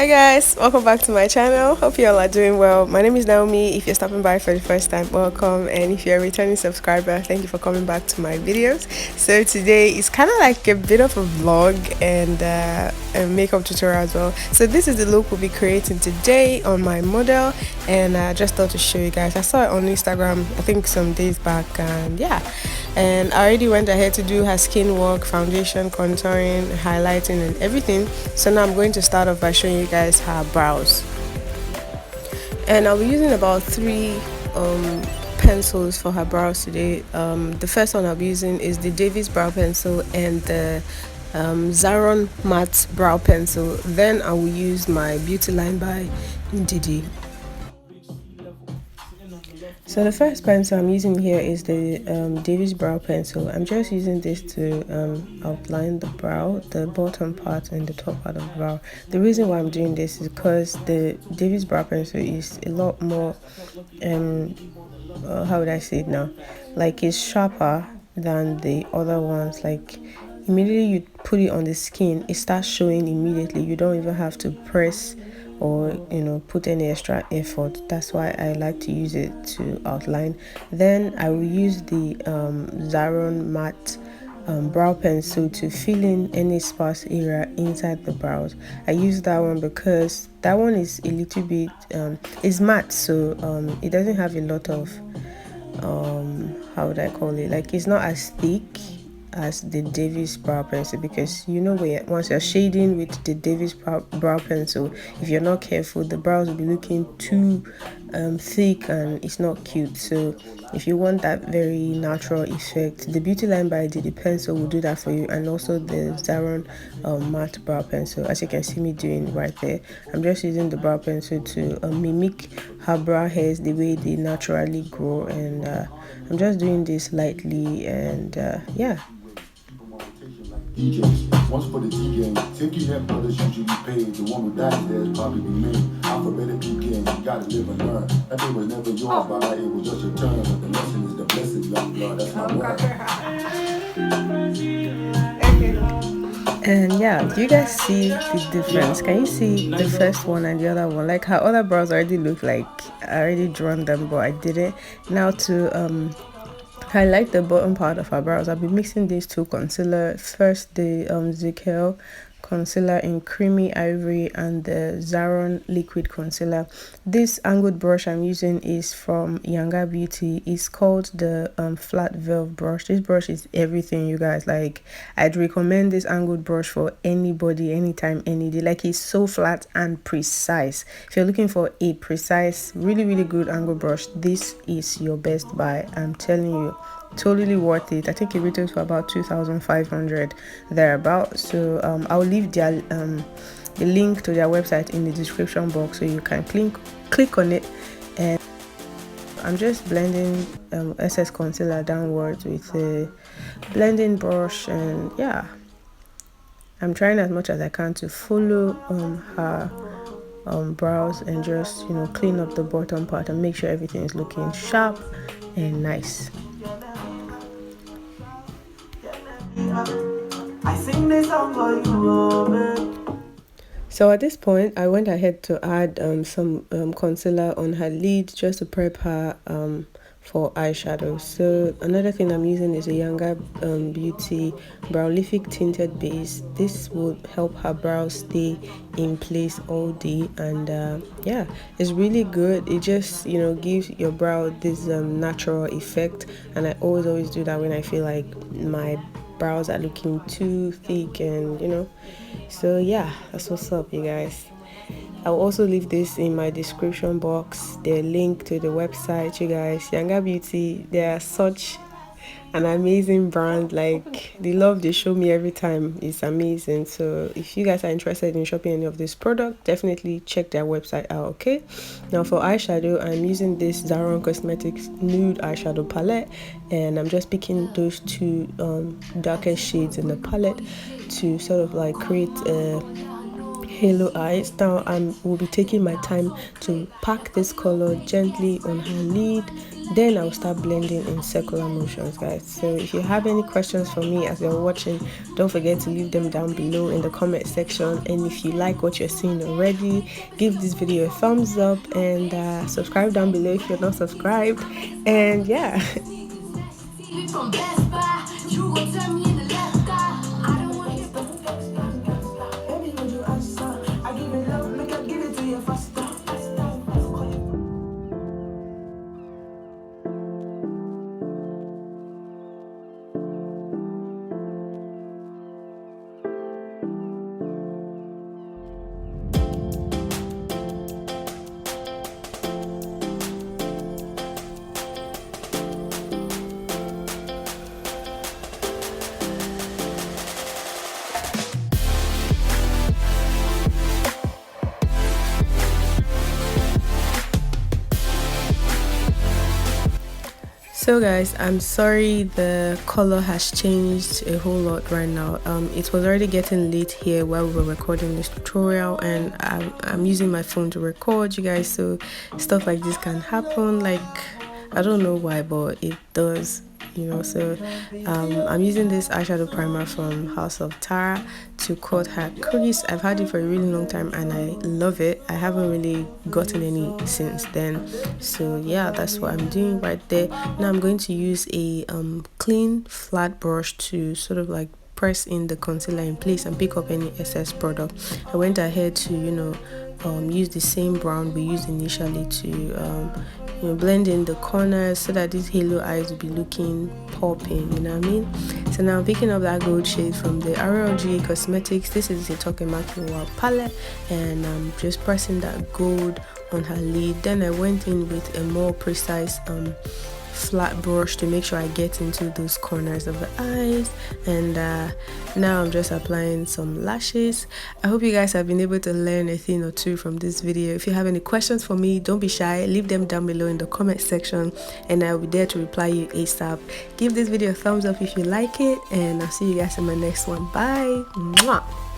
Hi guys, welcome back to my channel. Hope you all are doing well. My name is Naomi. If you're stopping by for the first time, welcome, and if you're a returning subscriber, thank you for coming back to my videos. So today is kind of like a bit of a vlog and a makeup tutorial as well. So this is the look we'll be creating today on my model, and I just thought to show you guys. I saw it on Instagram I think some days back, and yeah, and I already went ahead to do her skin work, foundation, contouring, highlighting and everything. So now I'm going to start off by showing you guys her brows, and I'll be using about three pencils for her brows today. The first one I'll be using is the Davis brow pencil and the Zaron matte brow pencil. Then I will use my Beauty Line by Didi. So the first pencil I'm using here is the Davis brow pencil. I'm just using this to outline the brow, the bottom part and the top part of the brow. The reason why I'm doing this is because the Davis brow pencil is a lot more, how would I say it now? Like it's sharper than the other ones. Like immediately you put it on the skin, it starts showing immediately. You don't even have to press or put any extra effort. That's why I like to use it to outline. Then I will use the Zaron matte brow pencil to fill in any sparse area inside the brows. I use that one because that one is a little bit it's matte, so it doesn't have a lot of how would I call it, like it's not as thick as the Davis brow pencil, because once you're shading with the Davis brow pencil, if you're not careful, the brows will be looking too thick and it's not cute. So if you want that very natural effect, the Beauty Line by Didi pencil will do that for you, and also the Zaron matte brow pencil, as you can see me doing right there. I'm just using the brow pencil to mimic her brow hairs the way they naturally grow, and I'm just doing this lightly, and yeah. DJs. Once for the D game, thinking that brothers usually paid. The one who died there is probably be me. Alphabetic begin, you gotta live and learn. That day was never yours, but it was just your turn. But the lesson is the blessing, young blood. That's my word. And yeah, do you guys see the difference? Can you see the first one and the other one? Like her other brows already look like I already drawn them, but I didn't. Now to highlight the bottom part of her brows, I'll be mixing these two concealer. First the Zikel concealer in creamy ivory and the Zaron liquid concealer. This angled brush I'm using is from Younger Beauty. It's called the flat velvet brush. This brush is everything, you guys. Like I'd recommend this angled brush for anybody, anytime, any day. Like it's so flat and precise. If you're looking for a precise, really good angled brush, this is your best buy. I'm telling you, totally worth it. I think it retails for about 2,500 thereabout. So I'll leave their the link to their website in the description box, so you can click on it. And I'm just blending excess concealer downwards with a blending brush, and yeah, I'm trying as much as I can to follow her brows and just clean up the bottom part and make sure everything is looking sharp and nice. I sing this song for you, man. So at this point, I went ahead to add some concealer on her lid just to prep her for eyeshadow. So another thing I'm using is a Younger Beauty Browlific tinted base. This will help her brows stay in place all day, and yeah, it's really good. It just gives your brow this natural effect, and I always do that when I feel like my brows are looking too thick, and so yeah, that's what's up, you guys. I'll also leave this in my description box, the link to the website, you guys. Younger Beauty, they are such an amazing brand. Like the love they show me every time is amazing. So if you guys are interested in shopping any of this product, definitely check their website out. Okay, now for eyeshadow, I'm using this Zaron Cosmetics nude eyeshadow palette, and I'm just picking those two darkest shades in the palette to sort of like create a halo eyes. Now I will be taking my time to pack this color gently on her lid Then I'll start blending in circular motions, guys. So if you have any questions for me as you're watching, don't forget to leave them down below in the comment section. And if you like what you're seeing already, give this video a thumbs up and subscribe down below if you're not subscribed. And yeah. So guys, I'm sorry the color has changed a whole lot right now. It was already getting late here while we were recording this tutorial, and I'm using my phone to record you guys, so stuff like this can happen. Like, I don't know why, but it does, you know. So I'm using this eyeshadow primer from House of Tara to cut her crease. I've had it for a really long time and I love it. I haven't really gotten any since then, so yeah, that's what I'm doing right there. Now I'm going to use a clean flat brush to sort of like press in the concealer in place and pick up any excess product. I went ahead to, you know, use the same brown we used initially to you know, blend in the corners so that these halo eyes will be looking popping, you know what I mean? So now I'm picking up that gold shade from the RLG Cosmetics. This is the Tokemaki Wow palette, and I'm just pressing that gold on her lid. Then I went in with a more precise flat brush to make sure I get into those corners of the eyes, and now I'm just applying some lashes. I hope you guys have been able to learn a thing or two from this video. If you have any questions for me, don't be shy, leave them down below in the comment section and I'll be there to reply you ASAP. Give this video a thumbs up if you like it, and I'll see you guys in my next one. Bye. Mwah.